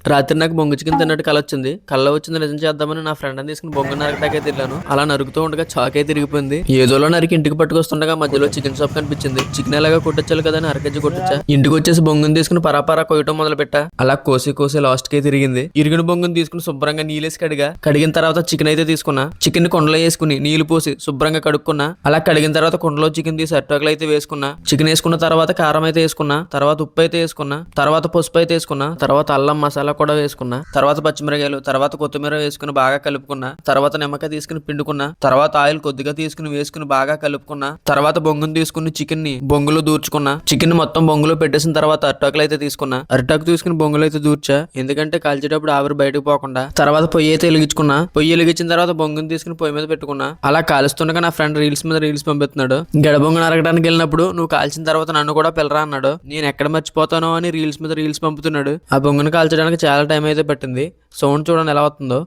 రాత్రి నాకు బొంగు చికెన్ తిన్నట్టు కల వచ్చింది. కళ్ళ వచ్చింది నిజం చేద్దామని నా ఫ్రెండ్ తీసుకుని బొంగు నరకటాకైతే వెళ్ళాను. అలా నరుకుతూ ఉండగా చాకే తిరిగిపోయింది. ఏదోలో నరికి ఇంటికి పట్టుకొస్తుండగా మధ్యలో చికెన్ షాప్ కనిపించింది. చికెన్ ఎలాగా కొట్టొచ్చాలి కదా అని అరకెజ్జి కొట్టొచ్చా. ఇంటికి వచ్చేసి బొంగుని తీసుకుని పరాపరా కొయ్యటం మొదలు పెట్టా. అలా కోసి కోసి లాస్ట్ కే తిరిగింది. ఇరిగిన బొంగుని తీసుకుని శుభ్రంగా నీళ్ళేసి కడిగిన తర్వాత చికెన్ అయితే తీసుకున్నా. చికెన్ కొండలో వేసుకుని నీళ్లు పోసి శుభ్రంగా కడుక్కున్నా. అలా కడిగిన తర్వాత కొండలో చికెన్ తీసి అట్టోకలు అయితే వేసుకున్నా. చికెన్ వేసుకున్న తర్వాత కారం అయితే వేసుకున్నా. తర్వాత ఉప్పు అయితే వేసుకున్నా. తర్వాత పసుపు అయితే వేసుకున్నా. తర్వాత అల్లం మసాలా కూడా వేసుకున్నా. తర్వాత పచ్చిమిరకాయలు, తర్వాత కొత్తిమీర వేసుకుని బాగా కలుపుకున్నా. తర్వాత నిమ్మకాయ తీసుకుని పిండుకున్నా. తర్వాత ఆయిల్ కొద్దిగా తీసుకుని వేసుకుని బాగా కలుపుకున్నా. తర్వాత బొంగును తీసుకుని చికెన్ ని బొంగులో దూర్చుకున్నా. చికెన్ మొత్తం బొంగులో పెట్టేసిన తర్వాత అరిటాకులు అయితే తీసుకున్నా. అరిటాకు తీసుకుని బొంగులో అయితే దూర్చా, ఎందుకంటే కాల్చేటప్పుడు ఆవిరి బయటకు పోకుండా. తర్వాత పొయ్యి అయితే వెలిగించుకున్నా. పొయ్యి వెలిగించిన తర్వాత బొంగుని తీసుకుని పొయ్యి మీద పెట్టుకున్నా. అలా కాలుస్తుండగా నా ఫ్రెండ్ రీల్స్ మీద రీల్స్ పంపిస్తున్నాడు. గడబొంగు నరకడానికి వెళ్ళినప్పుడు నువ్వు కాల్చిన తర్వాత నన్ను కూడా పిల్లరా అన్నాడు. నేను ఎక్కడ మర్చిపోతానో అని రీల్స్ మీద రీల్స్ పంపుతున్నాడు. ఆ బొంగును కాల్చడానికి చాలా టైం అయితే పట్టింది. సౌండ్ చూడండి ఎలా వస్తుందో.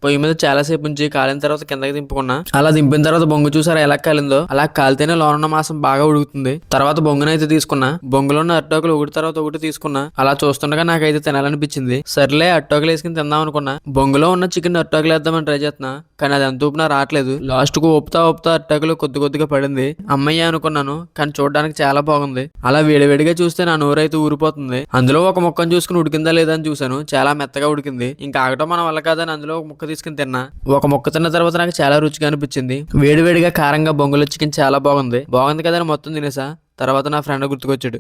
పొయ్యి మీద చాలా సేపు ఉంచి కాలిన తర్వాత కిందకి దింపుకున్నా. అలా దింపిన తర్వాత బొంగు చూసారా ఎలా కాలిందో. అలా కాలితేనే లోనున్న మాసం బాగా ఉడుకుతుంది. తర్వాత బొంగునైతే తీసుకున్నా. బొంగులో ఉన్న అట్టోకలు ఒకటి తర్వాత ఒకటి తీసుకున్నా. అలా చూస్తుండగా నాకైతే తినాలనిపించింది. సర్లే అట్టోకలు వేసుకుని తిందాం అనుకున్నా. బొంగులో ఉన్న చికెన్ అట్టోకలు వేద్దామని ట్రై చేస్తున్నా, కానీ అది ఎంత ఊపినా రావట్లేదు. లాస్ట్ కు ఊపుతా అట్టోకలు కొద్ది కొద్దిగా పడింది. అమ్మయ్య అనుకున్నాను, కానీ చూడడానికి చాలా బాగుంది. అలా వేడివేడిగా చూస్తే నా నోరైతే ఊరిపోతుంది. అందులో ఒక ముక్కను చూసుకుని ఉడికిందా లేదా అని చూసాను. చాలా మెత్తగా ఉడికింది. ఇంకా ఆగటం మన వల్ల కాదని అందులో ఒక ముక్క తీసుకుని తిన్నా. ఒక ముక్క తిన్న తర్వాత నాకు చాలా రుచిగా అనిపించింది. వేడివేడిగా కారంగా బొంగులో చికెన్ చాలా బాగుంది కదా అని మొత్తం తినేసా. తర్వాత నా ఫ్రెండ్ గుర్తుకొచ్చాడు.